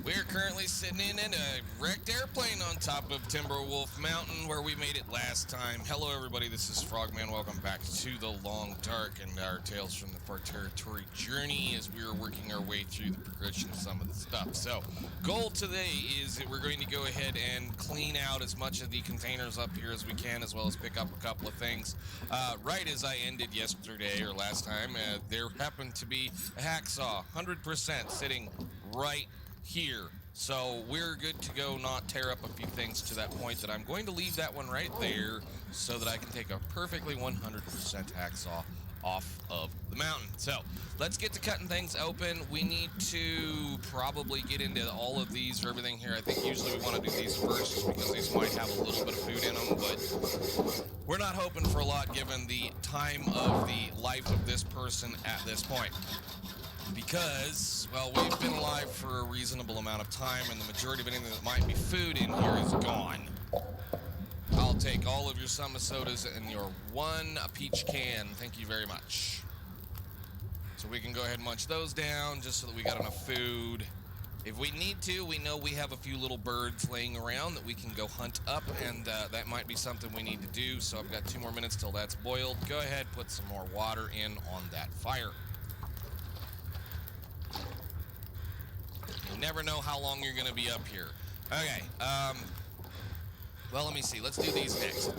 We're currently sitting in a wrecked airplane on top of Timberwolf Mountain where we made it last time. Hello everybody, this is Frogman. Welcome back to the Long Dark and our Tales from the Far Territory journey as we are working our way through the progression of some of the stuff. So, goal today is that we're going to go ahead and clean out as much of the containers up here as we can, as well as pick up a couple of things. Right as I ended yesterday or last time, there happened to be a hacksaw, 100% sitting right here, so we're good to go, not tear up a few things to that point that I'm going to leave that one right there so that I can take a perfectly 100% hacksaw off of the mountain. So let's get to cutting things open. We need to probably get into all of these or everything here. I think usually we want to do these first just because these might have a little bit of food in them, but we're not hoping for a lot given the time of the life of this person at this point. Because, well, we've been alive for a reasonable amount of time, and the majority of anything that might be food in here is gone. I'll take all of your summer sodas and your one peach can. Thank you very much. So we can go ahead and munch those down just so that we got enough food. If we need to, we know we have a few little birds laying around that we can go hunt up, and that might be something we need to do. So I've got 2 more minutes till that's boiled. Go ahead, put some more water in on that fire. You never know how long you're going to be up here. Okay, well, let me see. Let's do these next.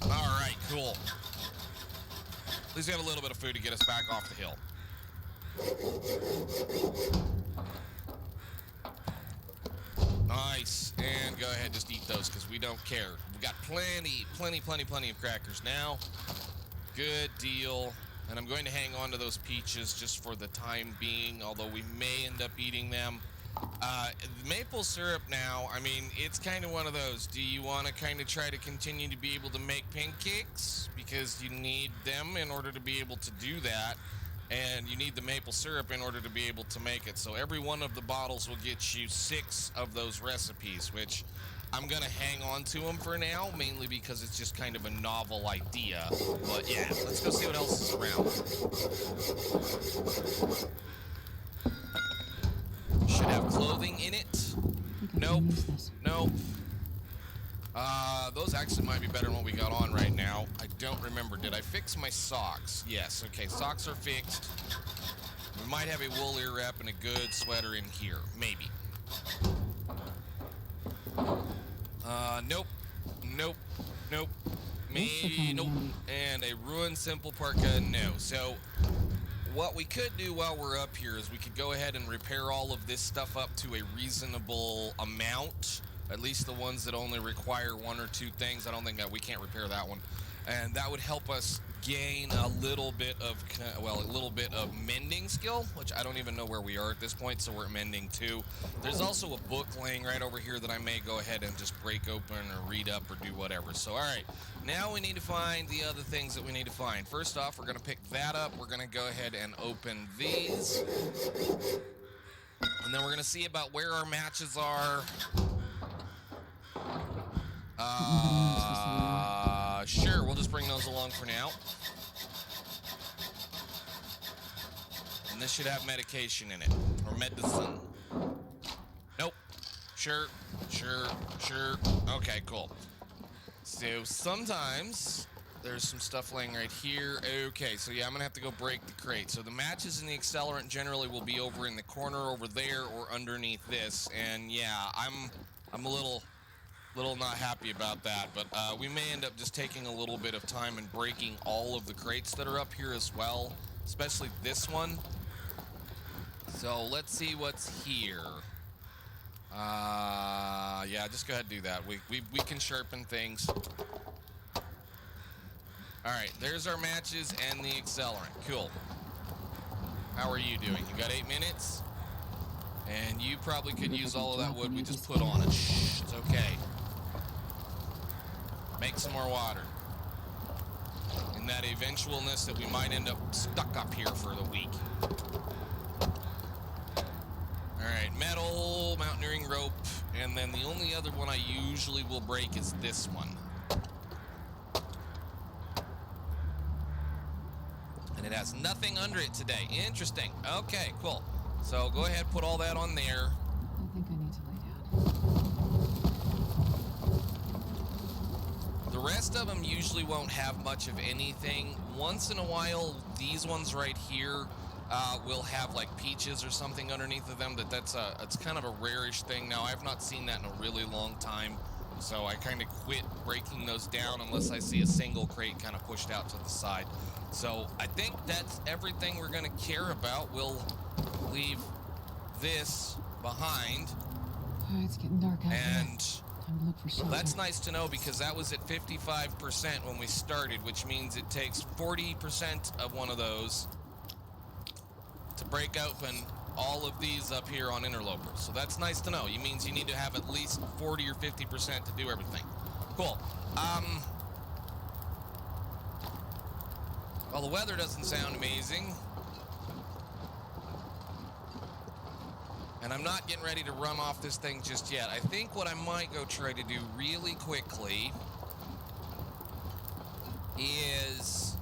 All right, cool. At least we have a little bit of food to get us back off the hill. Nice, and go ahead, just eat those because we don't care. We got plenty of crackers now. Good deal. And I'm going to hang on to those peaches just for the time being, although we may end up eating them. Maple syrup now, I mean, it's kind of one of those. Do you want to kind of try to continue to be able to make pancakes? Because you need them in order to be able to do that. And you need the maple syrup in order to be able to make it. So every one of the bottles will get you 6 of those recipes, which I'm going to hang on to them for now, mainly because it's just kind of a novel idea. But yeah, let's go see what else is around. Should have clothing in it. Nope. Nope. Those actually might be better than what we got on right now. I don't remember. Did I fix my socks? Yes. Okay, socks are fixed. We might have a wool ear wrap and a good sweater in here. Maybe. Nope. Nope. Nope. Maybe. Nope. And a ruined simple parka. No. So, what we could do while we're up here is we could go ahead and repair all of this stuff up to a reasonable amount. At least the ones that only require 1 or 2 things. I don't think that we can't repair that one. And that would help us gain a little bit of mending skill, which I don't even know where we are at this point, so we're mending too. There's also a book laying right over here that I may go ahead and just break open or read up or do whatever. So, all right, now we need to find the other things that we need to find. First off, we're going to pick that up. We're going to go ahead and open these. And then we're going to see about where our matches are. Sure, we'll just bring those along for now. And this should have medication in it, or medicine. Nope. Sure. Okay, cool. So sometimes there's some stuff laying right here. Okay, so yeah, I'm gonna have to go break the crate. So the matches and the accelerant generally will be over in the corner over there or underneath this. And yeah, I'm a little not happy about that, but we may end up just taking a little bit of time and breaking all of the crates that are up here as well, especially this one. So let's see what's here. Yeah, just go ahead and do that. We can sharpen things. All right, there's our matches and the accelerant. Cool. How are you doing? You got 8 minutes? And you probably could use all of that wood we just put on it. Shh, it's okay. Make some more water. In that eventualness that we might end up stuck up here for the week. Alright, metal, mountaineering rope, and then the only other one I usually will break is this one. has nothing under it today. Interesting. Okay, cool. So go ahead, put all that on there. I think I need to lay down. The rest of them usually won't have much of anything. Once in a while, these ones right here will have like peaches or something underneath of them. It's kind of a rarish thing. Now, I've not seen that in a really long time. So I kind of quit breaking those down unless I see a single crate kind of pushed out to the side. So I think that's everything we're going to care about. We'll leave this behind. All right, it's getting dark out here. And time to look for shelter. that's nice to know, because that was at 55% when we started, which means it takes 40% of one of those to break open all of these up here on interlopers. So that's nice to know. It means you need to have at least 40 or 50% to do everything. Cool. Well, the weather doesn't sound amazing. And I'm not getting ready to run off this thing just yet. I think what I might go try to do really quickly is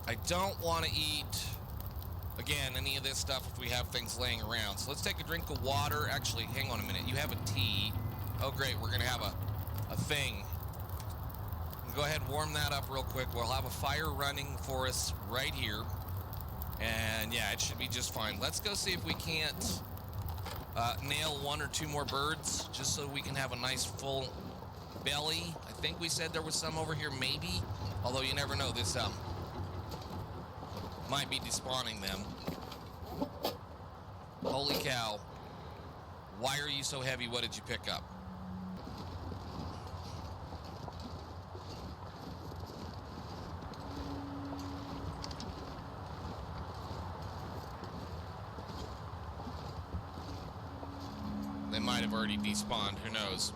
I don't want to eat, again, any of this stuff if we have things laying around. So let's take a drink of water. Actually, hang on a minute. You have a tea. Oh, great. We're going to have a thing. Go ahead and warm that up real quick. We'll have a fire running for us right here. And yeah, it should be just fine. Let's go see if we can't nail one or two more birds, just so we can have a nice full belly. I think we said there was some over here, maybe. Although you never know, this might be despawning them. Holy cow. Why are you so heavy? What did you pick up? They might have already despawned, who knows?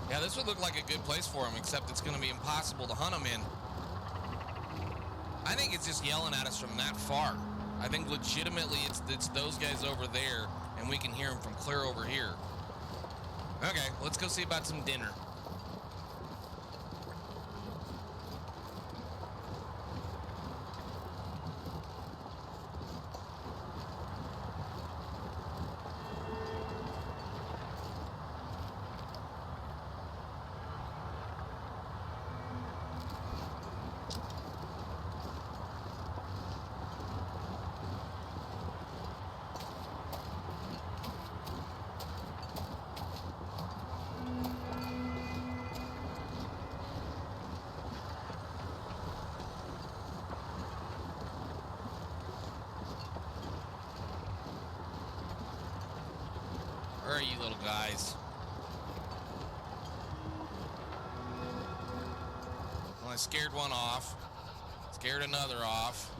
Yeah, this would look like a good place for them, except it's going to be impossible to hunt them in. I think it's just yelling at us from that far. I think legitimately it's those guys over there, and we can hear them from clear over here. Okay, let's go see about some dinner. Where are you little guys? Well, I scared one off. Scared another off.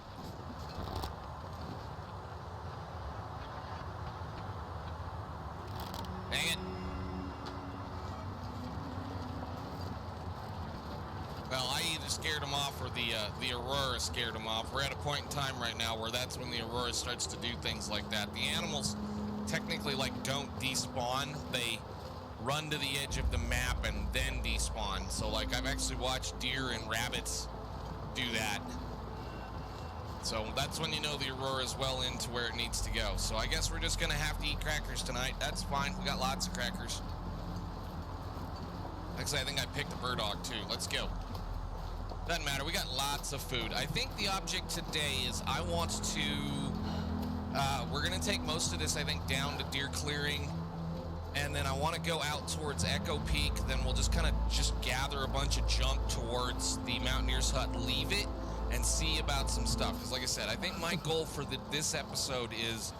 Dang it. Well, I either scared them off or the aurora scared them off. We're at a point in time right now where that's when the aurora starts to do things like that. The animals technically don't despawn. They run to the edge of the map and then despawn. So I've actually watched deer and rabbits do that. So that's when you know the aurora is well into where it needs to go. So I guess we're just gonna have to eat crackers tonight. That's fine. We got lots of crackers. Actually, I think I picked a burdog too. Let's go. Doesn't matter. We got lots of food. I think the object today is I want to we're going to take most of this, I think, down to deer clearing, and then I want to go out towards Echo Peak. Then we'll just kind of gather a bunch of junk towards the Mountaineer's Hut, leave it, and see about some stuff. Because like I said, I think my goal for this episode is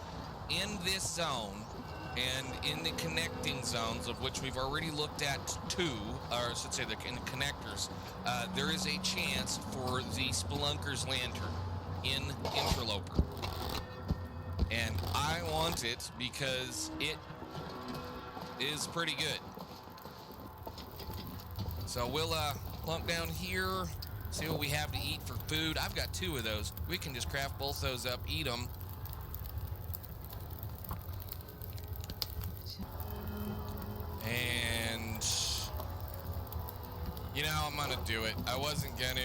in this zone and in the connecting zones, of which we've already looked at two, or I should say the connectors, there is a chance for the Spelunkers Lantern in Interloper. And I want it because it is pretty good. So we'll plunk down here. See what we have to eat for food. I've got 2 of those. We can just craft both those up, eat them. And you know, I'm gonna do it. I wasn't gonna.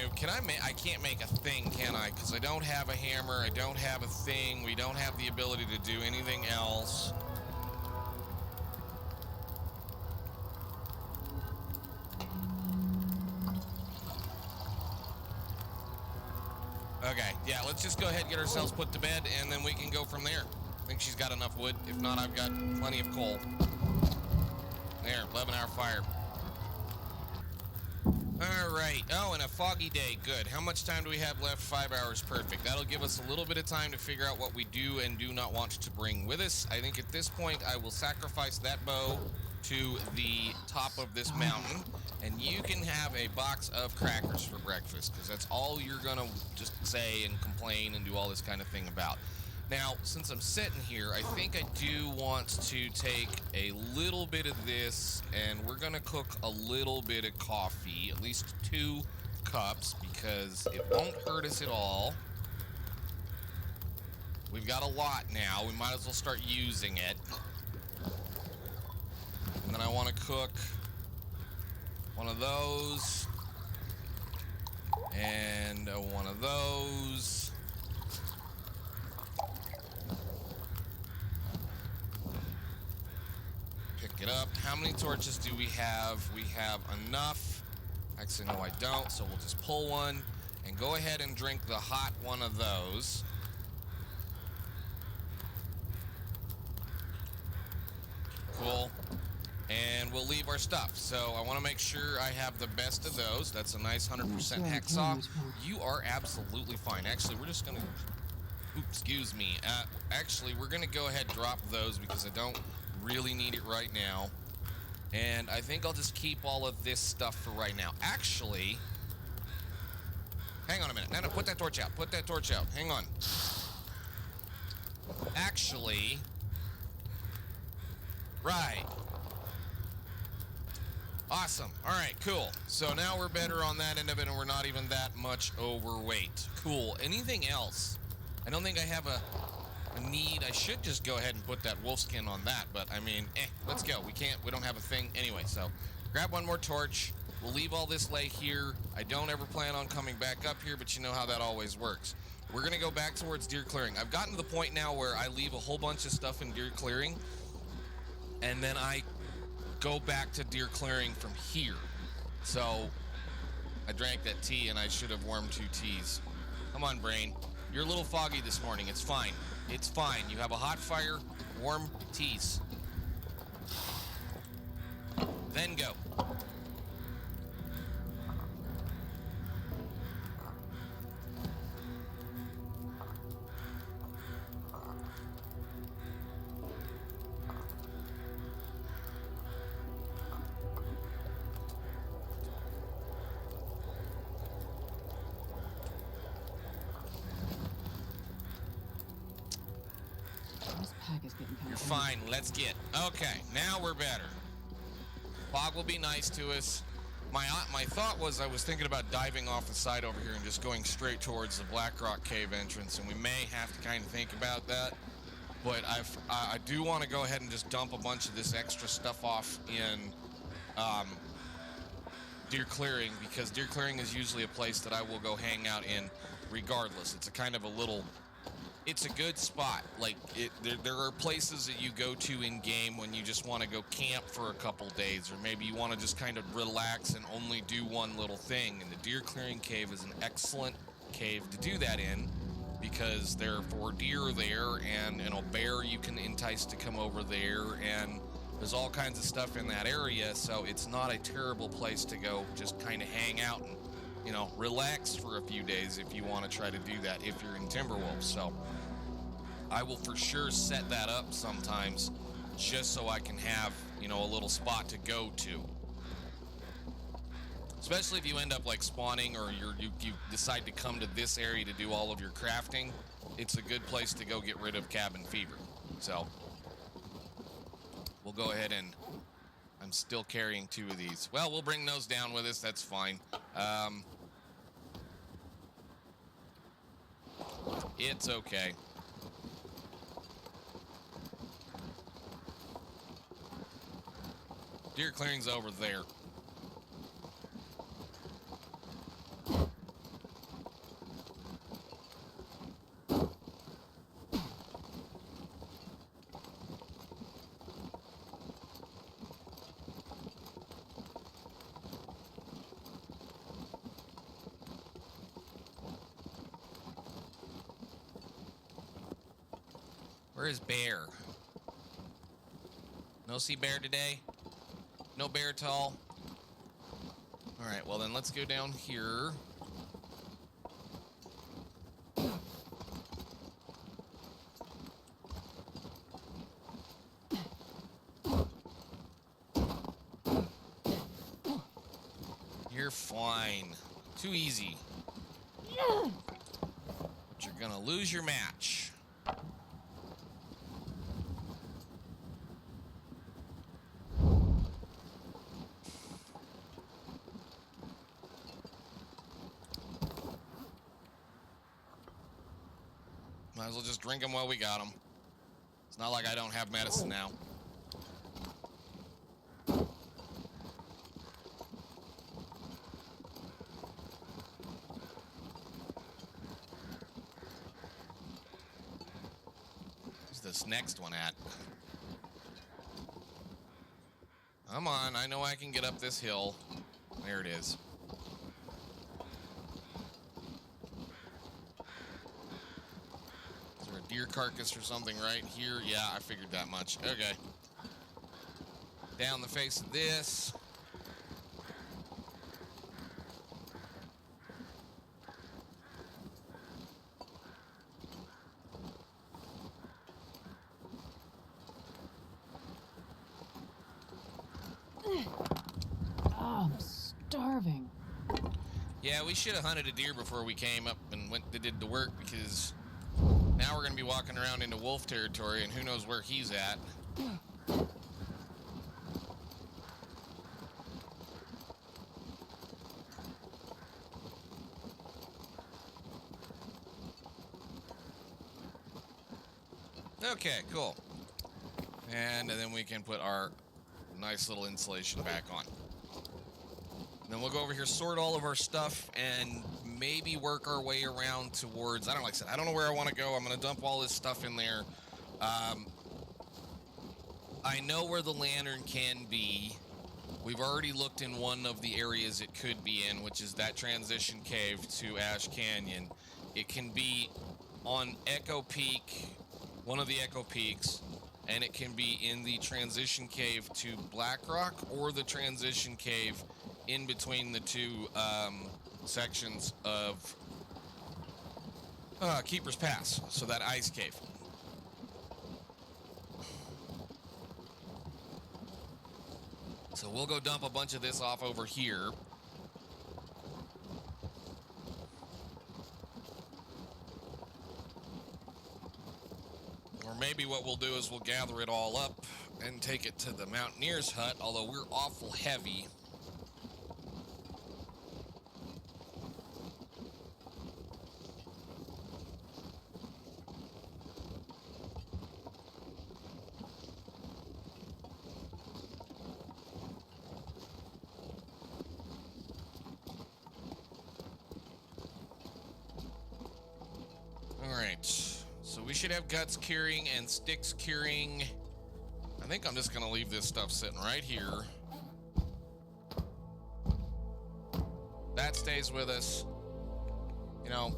I can't make a thing, can I? Because I don't have a hammer. I don't have a thing. We don't have the ability to do anything else. Okay, yeah, let's just go ahead and get ourselves put to bed, and then we can go from there. I think she's got enough wood. If not, I've got plenty of coal. There, 11-hour fire. All right. Oh, and a foggy day. Good. How much time do we have left? 5 hours. Perfect. That'll give us a little bit of time to figure out what we do and do not want to bring with us. I think at this point, I will sacrifice that bow to the top of this mountain, and you can have a box of crackers for breakfast, because that's all you're gonna just say and complain and do all this kind of thing about. Now, since I'm sitting here, I think I do want to take a little bit of this, and we're gonna cook a little bit of coffee, at least 2 cups, because it won't hurt us at all. We've got a lot now. We might as well start using it. And then I want to cook one of those and one of those. Pick it up. How many torches do we have? We have enough. Actually, no, I don't. So we'll just pull one and go ahead and drink the hot one of those. Cool. And we'll leave our stuff. So I want to make sure I have the best of those. That's a nice 100% hexaw. You are absolutely fine. Actually, we're just going to... Oops, excuse me. Actually, we're going to go ahead and drop those because I don't really need it right now. And I think I'll just keep all of this stuff for right now. Actually... Hang on a minute. No, put that torch out. Put that torch out. Hang on. Actually... Right. Awesome. All right, cool. So now we're better on that end of it, and we're not even that much overweight. Cool. Anything else? I don't think I have a need. I should just go ahead and put that wolf skin on that, but I mean, let's go. We don't have a thing anyway, so grab one more torch. We'll leave all this lay here. I don't ever plan on coming back up here, but you know how that always works. We're going to go back towards deer clearing. I've gotten to the point now where I leave a whole bunch of stuff in deer clearing, and then I go back to deer clearing from here. So I drank that tea and I should have warmed 2 teas. Come on, brain. You're a little foggy this morning. It's fine. It's fine. You have a hot fire, warm teas. Then go. You're fine. Let's get. Okay, now we're better. Fog will be nice to us. My thought was I was thinking about diving off the side over here and just going straight towards the Black Rock Cave entrance, and we may have to kind of think about that. But I do want to go ahead and just dump a bunch of this extra stuff off in deer clearing, because deer clearing is usually a place that I will go hang out in regardless. It's a kind of a little... It's a good spot. Like, there are places that you go to in game when you just want to go camp for a couple days, or maybe you want to just kind of relax and only do one little thing. And the deer clearing cave is an excellent cave to do that in, because there are 4 deer there, and a bear you can entice to come over there, and there's all kinds of stuff in that area. So it's not a terrible place to go just kind of hang out and, you know, relax for a few days if you want to try to do that if you're in Timberwolves. So I will for sure set that up sometimes, just so I can have, you know, a little spot to go to. Especially if you end up like spawning, or you decide to come to this area to do all of your crafting, it's a good place to go get rid of cabin fever. So we'll go ahead and... I'm still carrying 2 of these. Well, we'll bring those down with us. That's fine. It's okay. Deer clearing's over there. Where is bear? No see bear today? No bear at all? Alright, well then let's go down here. You're fine. Too easy. But you're gonna lose your match. Might as well just drink them while we got them. It's not like I don't have medicine now. Where's this next one at? Come on, I know I can get up this hill. There it is. Deer carcass or something right here. Yeah, I figured that much. Okay. Down the face of this. Oh, I'm starving. Yeah, we should have hunted a deer before we came up and did the work, because now we're going to be walking around into wolf territory, and who knows where he's at. Okay, cool. And then we can put our nice little insulation back on. Then we'll go over here, sort all of our stuff, and maybe work our way around towards, I don't know, like I said, I don't know where I want to go. I'm going to dump all this stuff in there. I know where the lantern can be. We've already looked in one of the areas it could be in, which is that transition cave to Ash Canyon. It can be on Echo Peak, one of the Echo Peaks, and it can be in the transition cave to Blackrock, or the transition cave in between the two sections of Keeper's Pass, so that ice cave. So we'll go dump a bunch of this off over here. Or maybe what we'll do is we'll gather it all up and take it to the Mountaineer's hut, although we're awful heavy. So we should have guts curing and sticks curing. I think I'm just gonna leave this stuff sitting right here. That stays with us. You know,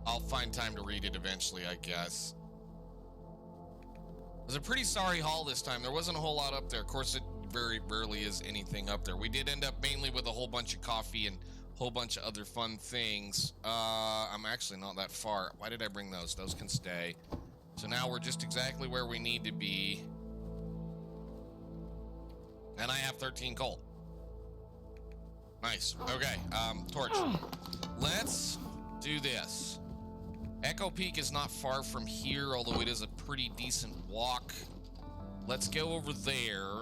I'll find time to read it eventually, I guess. It was a pretty sorry haul this time. There wasn't a whole lot up there. Of course, it very rarely is anything up there. We did end up mainly with a whole bunch of coffee and whole bunch of other fun things. I'm actually not that far. Why did I bring those? Those can stay. So now we're just exactly where we need to be. And I have 13 coal. Nice. Okay, torch. Let's do this. Echo Peak is not far from here, although it is a pretty decent walk. Let's go over there.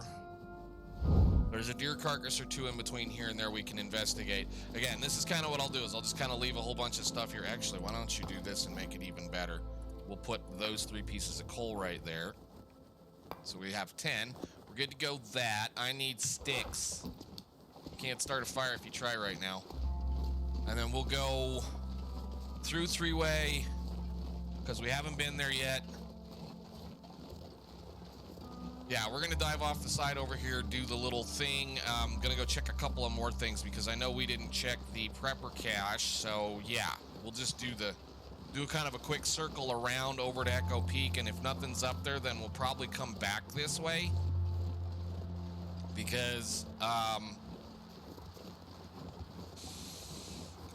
There's a deer carcass or two in between here and there we can investigate. Again, this is kind of what I'll do, is I'll just kind of leave a whole bunch of stuff here. Actually, why don't you do this and make it even better? We'll put those 3 pieces of coal right there. So we have 10. We're good to go that. I need sticks. You can't start a fire if you try right now. And then we'll go through 3-way, because we haven't been there yet. Yeah, we're gonna dive off the side over here, do the little thing. I'm gonna go check a couple of more things because I know we didn't check the prepper cache. So yeah, we'll just do kind of a quick circle around over to Echo Peak, and if nothing's up there, then we'll probably come back this way because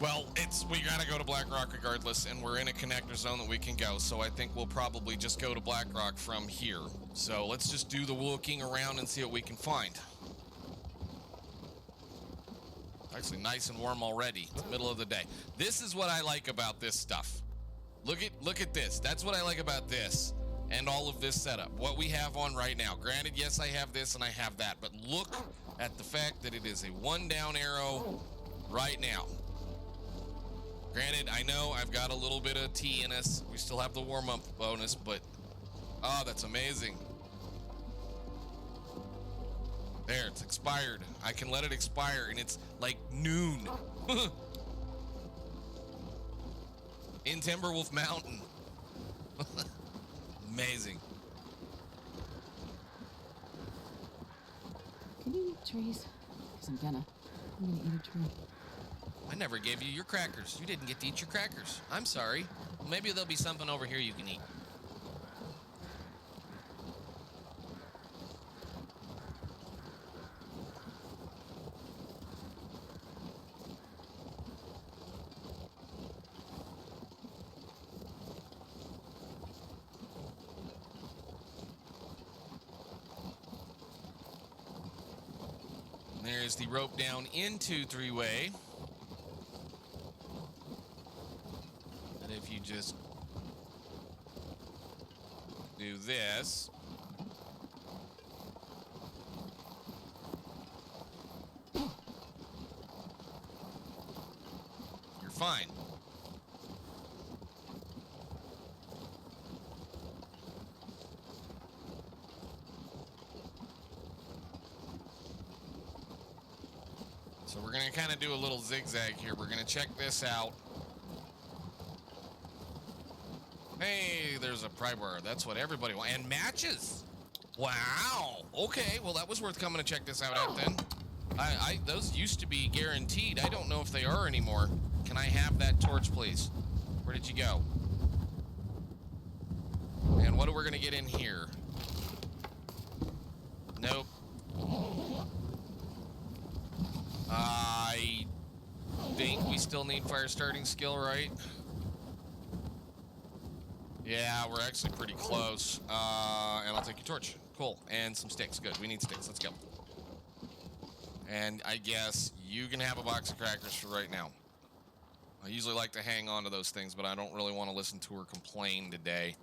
well, we gotta go to Black Rock regardless, and we're in a connector zone that we can go, so I think we'll probably just go to Black Rock from here. So let's just do the looking around and see what we can find. Actually, nice and warm already. It's the middle of the day. This is what I like about this stuff. Look at this. That's what I like about this and all of this setup. What we have on right now. Granted, yes, I have this and I have that, but look at the fact that it is a 1 down arrow right now. Granted, I know I've got a little bit of tea in us. We still have the warm-up bonus, but oh, that's amazing. There, it's expired. I can let it expire, and it's like noon. In Timberwolf Mountain. Amazing. Can you eat trees? Because I'm gonna eat a tree. I never gave you your crackers. You didn't get to eat your crackers. I'm sorry. Well, maybe there'll be something over here you can eat. There's the rope down into 3-way. And if you just do this, you're fine. So we're gonna kind of do a little zigzag here. We're gonna check this out. Hey, there's a pry bar. That's what everybody wants. And matches. Wow. Okay, well that was worth coming to check this out at then. Those used to be guaranteed. I don't know if they are anymore. Can I have that torch, please? Where did you go? And what are we gonna get in here? Nope. I think we still need fire starting skill, right? Yeah, we're actually pretty close. And I'll take your torch. Cool. And some sticks. Good. We need sticks. Let's go. And I guess you can have a box of crackers for right now. I usually like to hang on to those things, but I don't really want to listen to her complain today.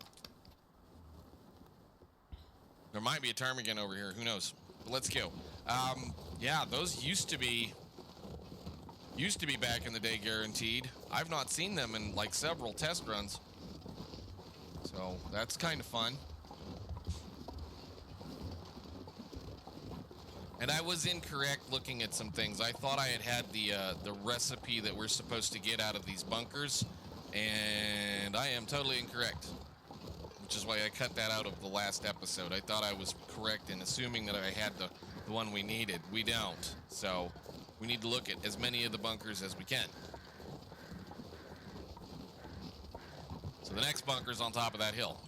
There might be a ptarmigan over here. Who knows? But let's go. Yeah, those used to be back in the day guaranteed. I've not seen them in like several test runs. So that's kind of fun. And I was incorrect looking at some things. I thought I had the recipe that we're supposed to get out of these bunkers, and I am totally incorrect. Which is why I cut that out of the last episode. I thought I was correct in assuming that I had the one we needed. We don't. So we need to look at as many of the bunkers as we can. So the next bunker's on top of that hill.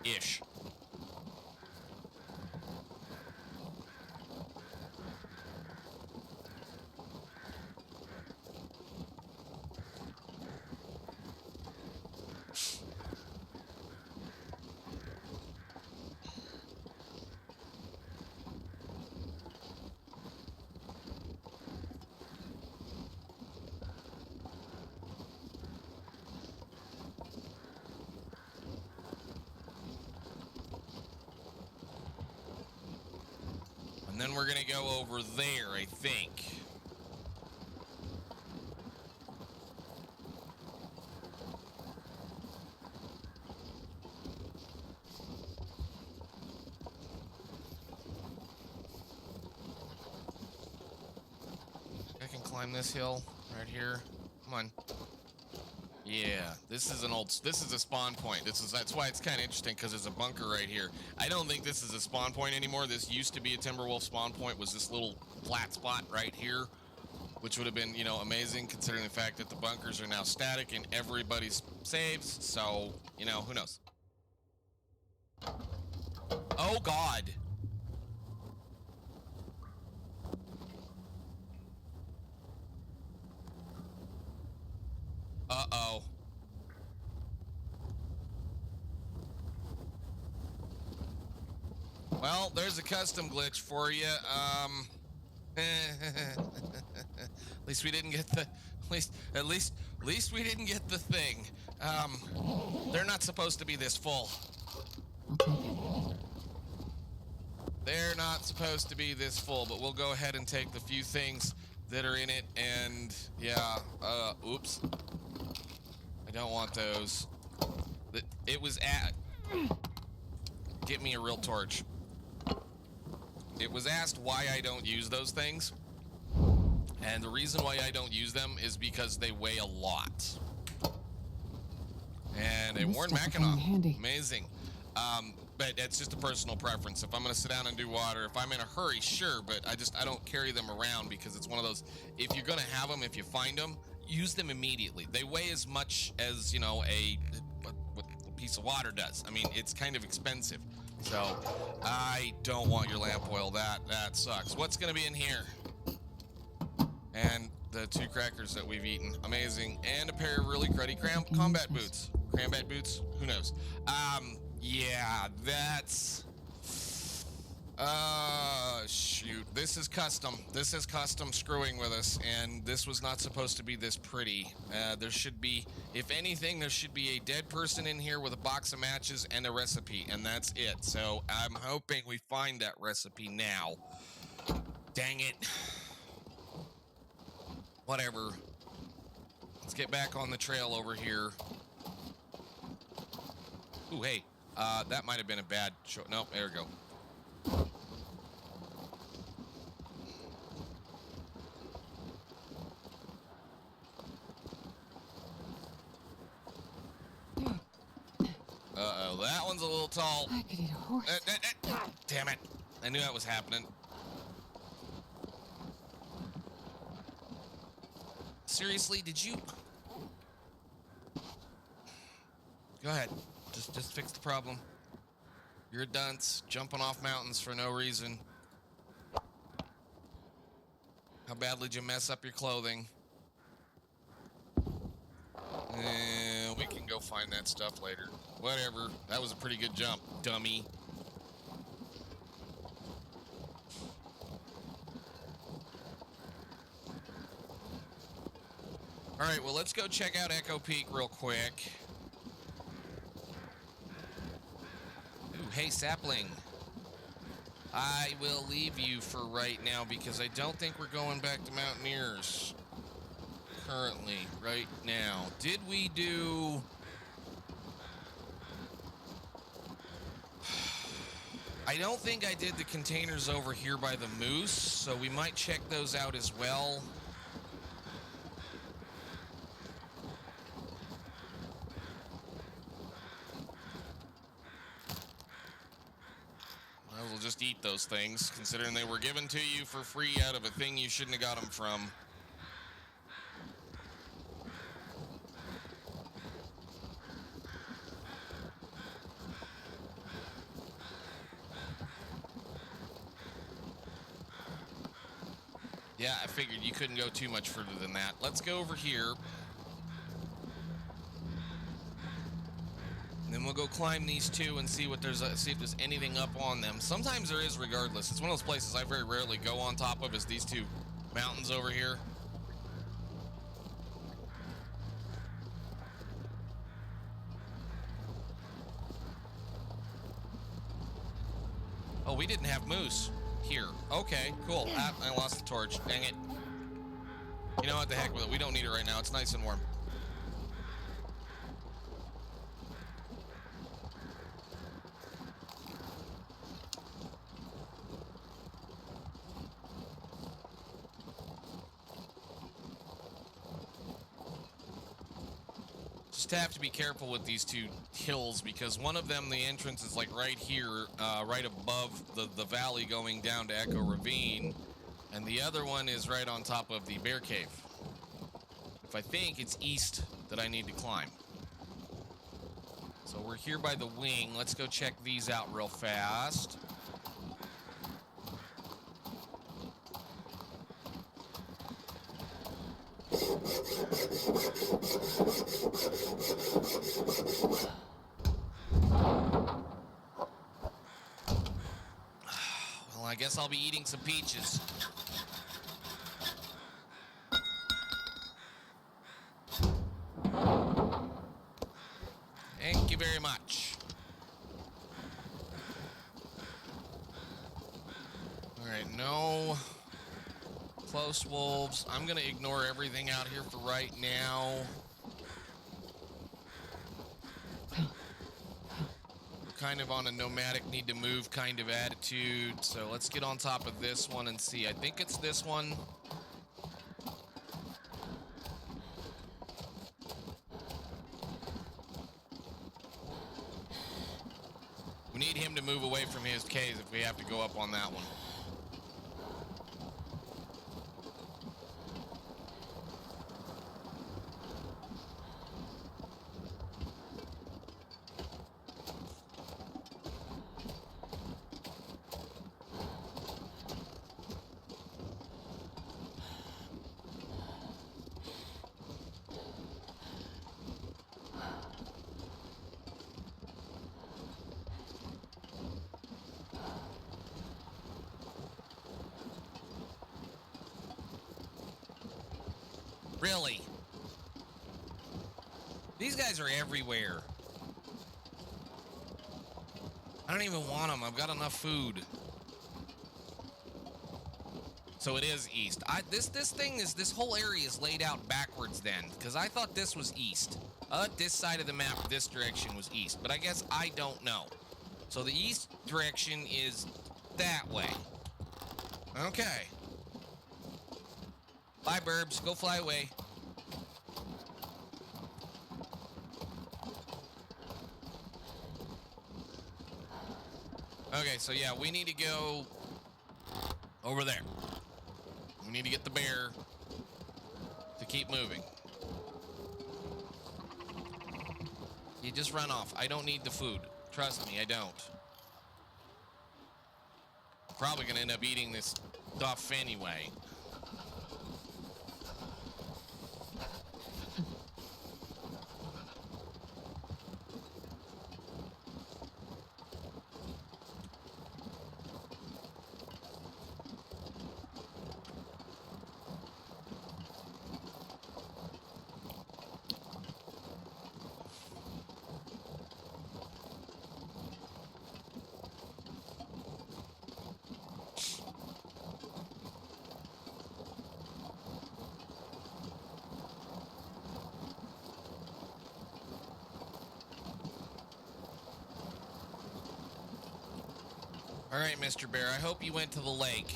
Ish. And then we're gonna go over there, I think. I can climb this hill right here. Come on. Yeah, this is a spawn point. That's why it's kind of interesting, because there's a bunker right here. I don't think this is a spawn point anymore. This used to be a Timberwolf spawn point, was this little flat spot right here, which would have been, you know, amazing considering the fact that the bunkers are now static and everybody's saves. So, you know, who knows? Oh God. Uh-oh. Well, there's a custom glitch for you. At least we didn't get the, at least we didn't get the thing. They're not supposed to be this full. I'll take it. They're not supposed to be this full, but we'll go ahead and take the few things that are in it, and yeah, oops. I don't want those. It was at... Get me a real torch. It was asked why I don't use those things, and the reason why I don't use them is because they weigh a lot. And a worn Mackinac, amazing. But it's just a personal preference. If I'm gonna sit down and do water, if I'm in a hurry, sure, but I don't carry them around, because it's one of those, if you're gonna have them, if you find them, use them immediately. They weigh as much as, you know, a piece of water does. I mean, it's kind of expensive. So I don't want your lamp oil. That sucks. What's gonna be in here? And the 2 crackers that we've eaten, amazing, and a pair of really cruddy combat boots. Combat boots? Who knows? Yeah, that's... shoot. This is custom. This is custom screwing with us, and this was not supposed to be this pretty. There should be, if anything, there should be a dead person in here with a box of matches and a recipe, and that's it. So I'm hoping we find that recipe now. Dang it. Whatever. Let's get back on the trail over here. Ooh, hey. That might have been a bad show. Nope, there we go. Uh-oh, that one's a little tall. I could eat a horse. Damn it. I knew that was happening. Seriously, did you... Go ahead. Just fix the problem. You're a dunce, jumping off mountains for no reason. How badly did you mess up your clothing? We can go find that stuff later. Whatever. That was a pretty good jump, dummy. Alright, well, let's go check out Echo Peak real quick. Ooh, hey, sapling. I will leave you for right now because I don't think we're going back to Mountaineers currently, right now. Did we do... I don't think I did the containers over here by the moose, so we might check those out as well. We'll just eat those things, considering they were given to you for free out of a thing you shouldn't have got them from. Yeah, I figured you couldn't go too much further than that. Let's go over here. And then we'll go climb these two and see what there's see if there's anything up on them. Sometimes there is, regardless. It's one of those places I very rarely go on top of, is these two mountains over here. Oh, we didn't have moose. Here. Okay, cool. Ah, I lost the torch. Dang it. You know what? The heck with it. We don't need it right now. It's nice and warm. Just have to be careful with these two hills because one of them, the entrance is like right here, right above the valley going down to Echo Ravine, and the other one is right on top of the bear cave. If I think it's east that I need to climb. So we're here by the wing. Let's go check these out real fast. Well, I guess I'll be eating some peaches. Thank you very much. Alright, no close wolves. I'm gonna ignore everything out here for right now. Kind of on a nomadic need to move kind of attitude, so let's get on top of this one and see. I think it's this one. We need him to move away from his cave if we have to go up on that one. Really? These guys are everywhere. I don't even want them. I've got enough food. So it is east. This whole area is laid out backwards then, because I thought this was east. This side of the map, this direction was east, but I guess I don't know. So the east direction is that way. Okay. Bye, burbs. Go fly away. Okay, so yeah, we need to go over there. We need to get the bear to keep moving. You just run off. I don't need the food. Trust me, I don't. Probably gonna end up eating this stuff anyway. All right, Mr. Bear, I hope you went to the lake.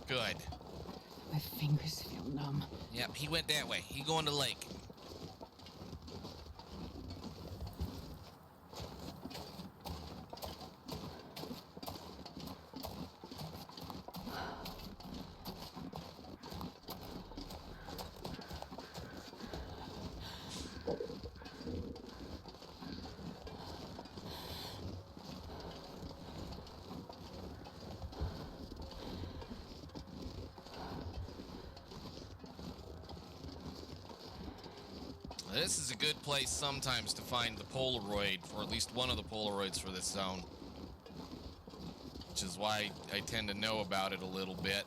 Good. My fingers feel numb. Yep, he went that way. He going to the lake. This is a good place sometimes to find the Polaroid, or at least one of the Polaroids for this zone. Which is why I tend to know about it a little bit.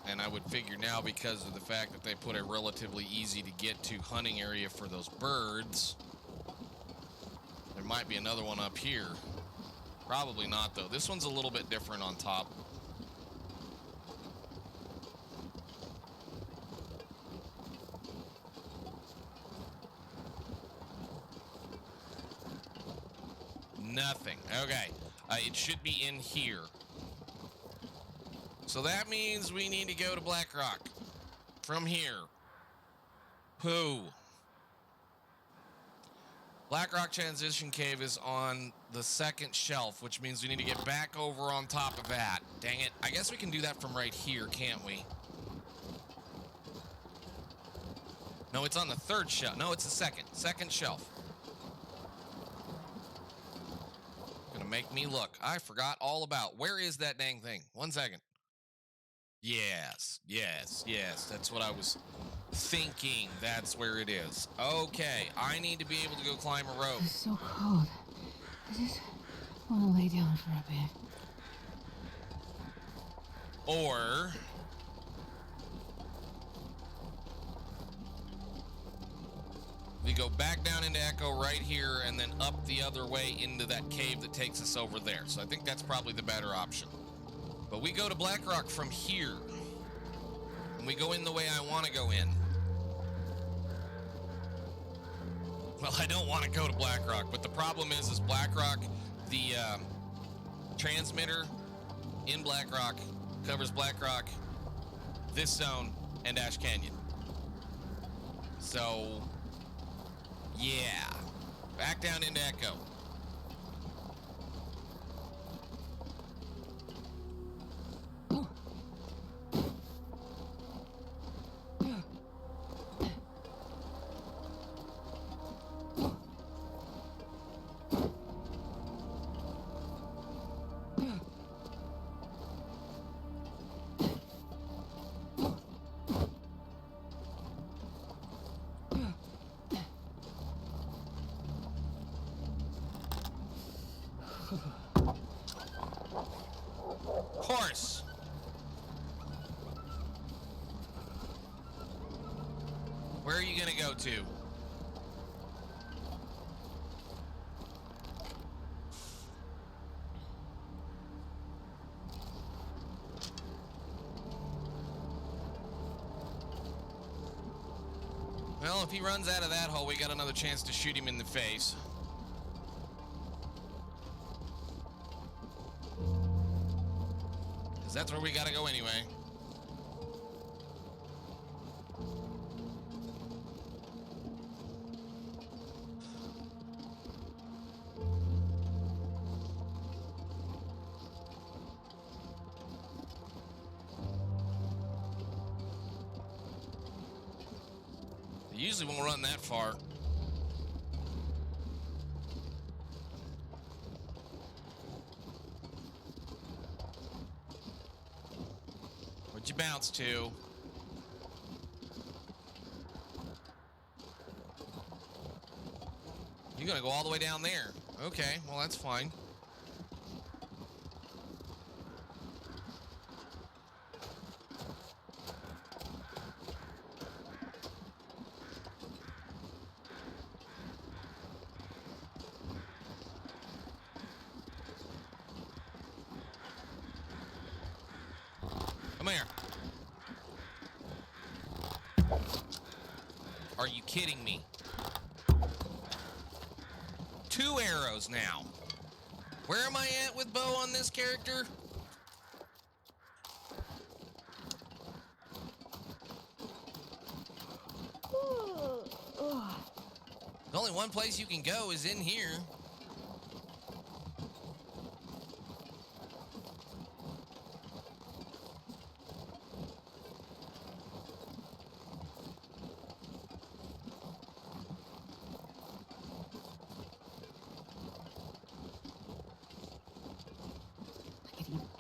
And I would figure now, because of the fact that they put a relatively easy to get to hunting area for those birds, there might be another one up here. Probably not, though. This one's a little bit different on top. Nothing. Okay. It should be in here. So that means we need to go to Blackrock from here. Pooh. Blackrock Transition Cave is on the second shelf, which means we need to get back over on top of that. Dang it. I guess we can do that from right here, can't we? No, it's on the third shelf. No, it's the second shelf. Gonna make me look. I forgot all about. Where is that dang thing? 1 second. Yes. That's what I was thinking. That's where it is. Okay, I need to be able to go climb a rope. It's so cold. I just want to lay down for a bit. Or we go back down into Echo right here and then up the other way into that cave that takes us over there. So I think that's probably the better option. But we go to Blackrock from here. And we go in the way I want to go in. Well, I don't want to go to Blackrock, but the problem is Blackrock, the transmitter in Blackrock covers Blackrock, this zone, and Ash Canyon. So, yeah. Back down into Echo. Horse. Where are you gonna go to? Well, if he runs out of that hole, we got another chance to shoot him in the face. That's where we gotta go anyway. They usually won't run that far. Where'd you bounce to? You're gonna go all the way down there. Okay, well that's fine. Come here. Are you kidding me? 2 arrows now. Where am I at with bow on this character? The only one place you can go is in here.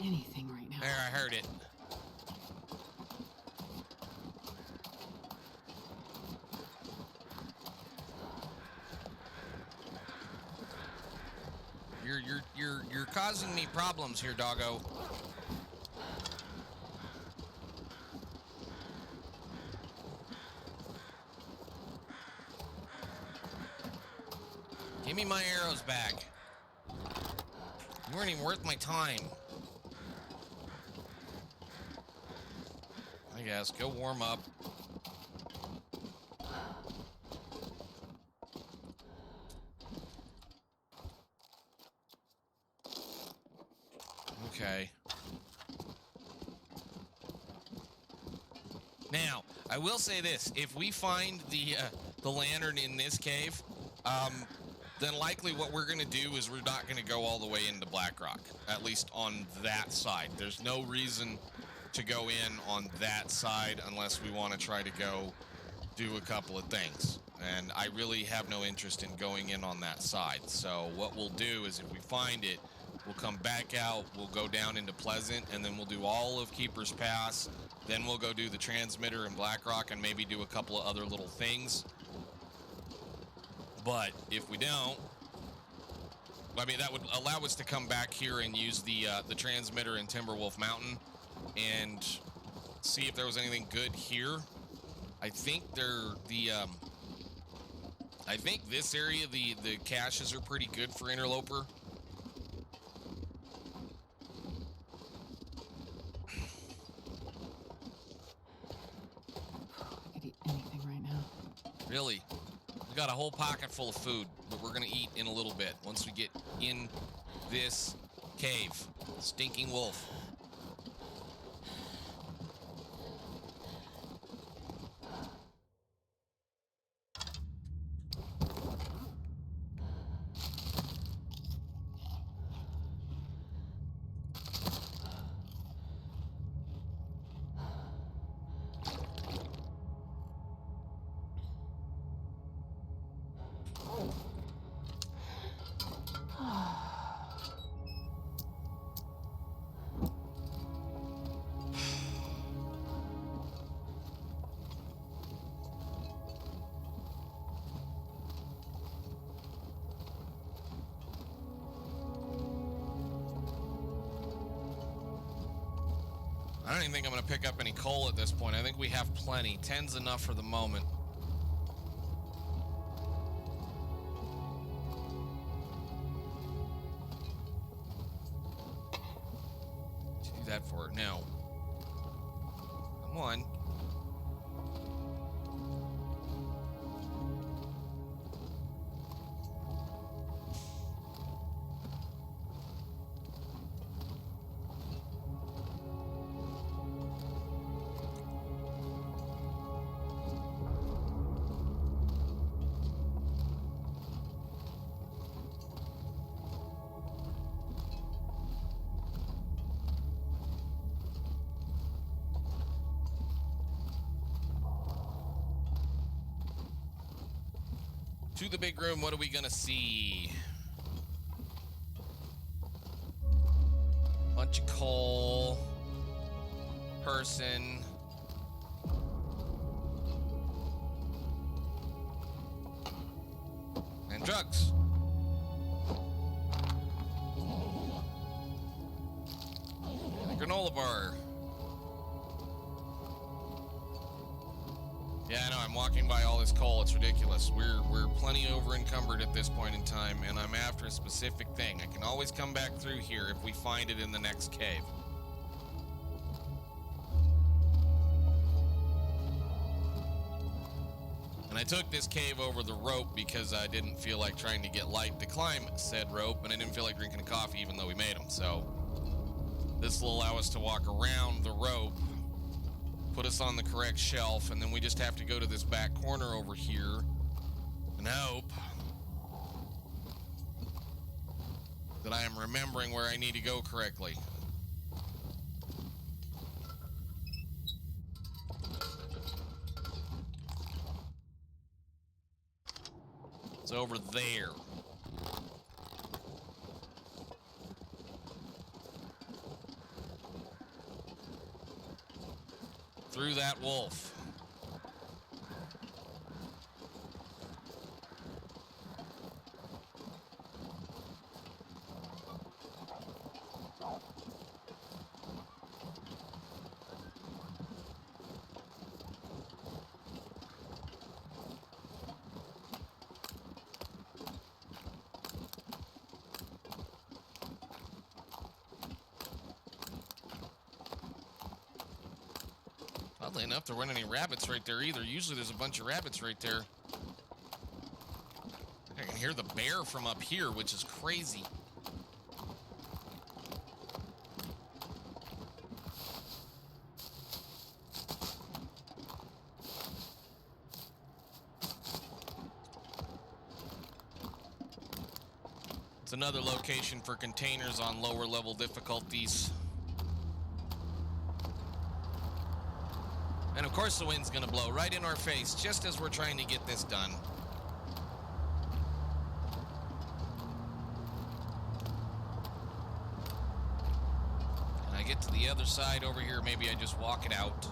Anything right now. There, I heard it. You're causing me problems here, doggo. Give me my arrows back. You weren't even worth my time. I guess. Go warm up. Okay. Now, I will say this. If we find the lantern in this cave, then likely what we're going to do is we're not going to go all the way into Blackrock, at least on that side. There's no reason to go in on that side unless we want to try to go do a couple of things. And I really have no interest in going in on that side. So what we'll do is if we find it, we'll come back out, we'll go down into Pleasant, and then we'll do all of Keeper's Pass. Then we'll go do the transmitter in Blackrock and maybe do a couple of other little things. But if we don't, I mean, that would allow us to come back here and use the transmitter in Timberwolf Mountain and see if there was anything good here. I think I think this area, the caches are pretty good for interloper. I could eat anything right now. Really? We got a whole pocket full of food that we're gonna eat in a little bit once we get in this cave. Stinking wolf. I don't even think I'm going to pick up any coal at this point. I think we have plenty. 10's enough for the moment. What do that for? Now. Come on. To the big room, what are we gonna see? Bunch of coal. Person. And drugs. And a granola bar. Yeah, I know, I'm walking by all this coal, it's ridiculous. We're plenty over encumbered at this point in time, and I'm after a specific thing. I can always come back through here if we find it in the next cave. And I took this cave over the rope because I didn't feel like trying to get light to climb said rope, and I didn't feel like drinking a coffee even though we made them. So this will allow us to walk around the rope, put us on the correct shelf, and then we just have to go to this back corner over here and hope that I am remembering where I need to go correctly. It's over there. Through that wolf. Oddly enough, there weren't any rabbits right there either. Usually there's a bunch of rabbits right there. I can hear the bear from up here, which is crazy. It's another location for containers on lower level difficulties. And of course the wind's gonna blow right in our face just as we're trying to get this done. Can I get to the other side over here? Maybe I just walk it out.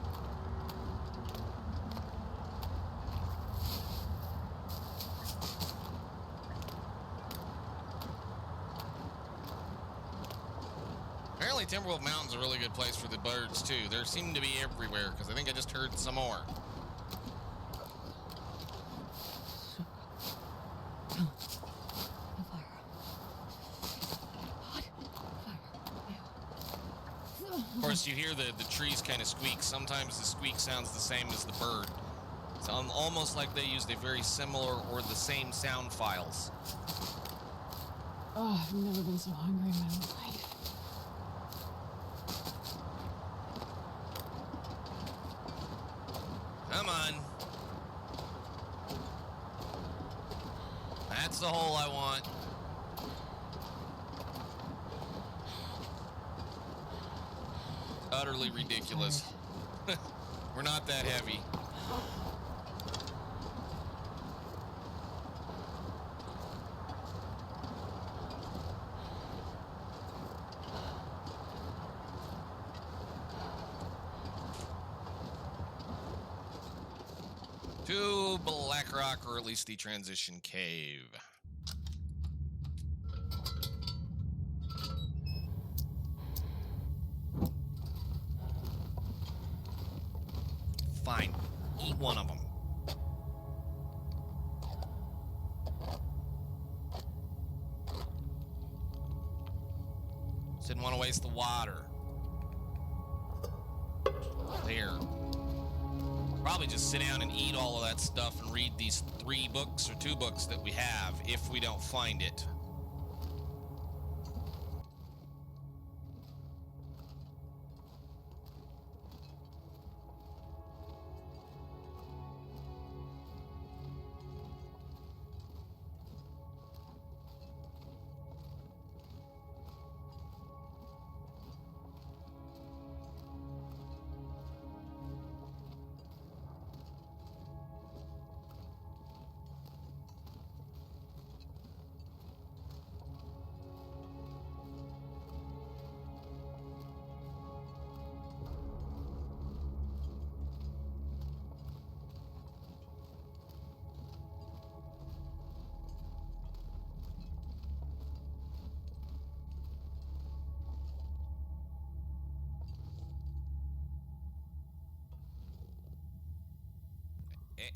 Apparently Timberwolf Mountain's a really good place for the birds too. They seem to be everywhere because I think I just heard some more. Of course, you hear the trees kind of squeak. Sometimes the squeak sounds the same as the bird. It's almost like they used a very similar or the same sound files. Oh, I've never been so hungry in my life. Come on. That's the hole I want. Utterly ridiculous. We're not that heavy. To Black Rock, or at least the transition cave. Fine. Eat one of them. Just didn't want to waste the water. There. Probably just sit down and eat all of that stuff and read these 3 books or 2 books that we have if we don't find it.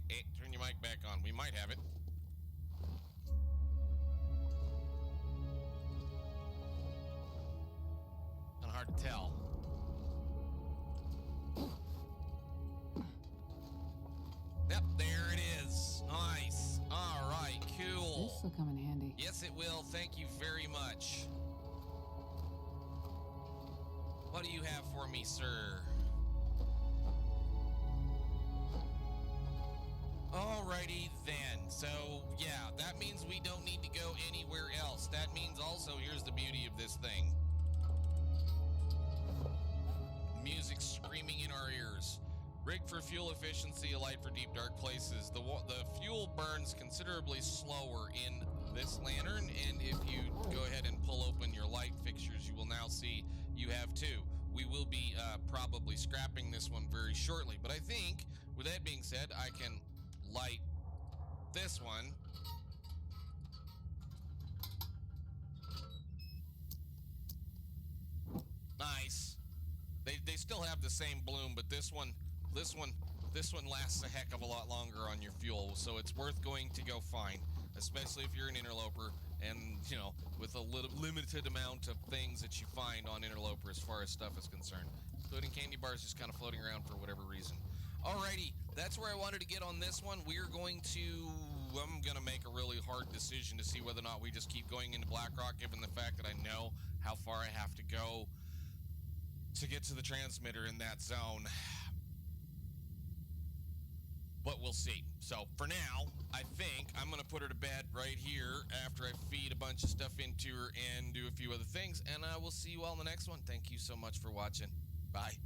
Hey, turn your mic back on. We might have it. Kind of hard to tell. Yep, there it is. Nice. All right, cool. This will come in handy. Yes, it will. Thank you very much. What do you have for me, sir? Alrighty then, so yeah, that means we don't need to go anywhere else. That means also, here's the beauty of this thing. Music screaming in our ears. Rigged for fuel efficiency, a light for deep dark places. The fuel burns considerably slower in this lantern, and if you go ahead and pull open your light fixtures, you will now see you have 2. We will be probably scrapping this one very shortly, but I think, with that being said, I can light this one. Nice. They still have the same bloom, but this one lasts a heck of a lot longer on your fuel, so it's worth going to go find, especially if you're an interloper and, you know, with a limited amount of things that you find on interloper as far as stuff is concerned, including candy bars just kind of floating around for whatever reason. Alrighty, that's where I wanted to get on this one. I'm going to make a really hard decision to see whether or not we just keep going into Blackrock, given the fact that I know how far I have to go to get to the transmitter in that zone. But we'll see. So for now, I think I'm going to put her to bed right here after I feed a bunch of stuff into her and do a few other things. And I will see you all in the next one. Thank you so much for watching. Bye.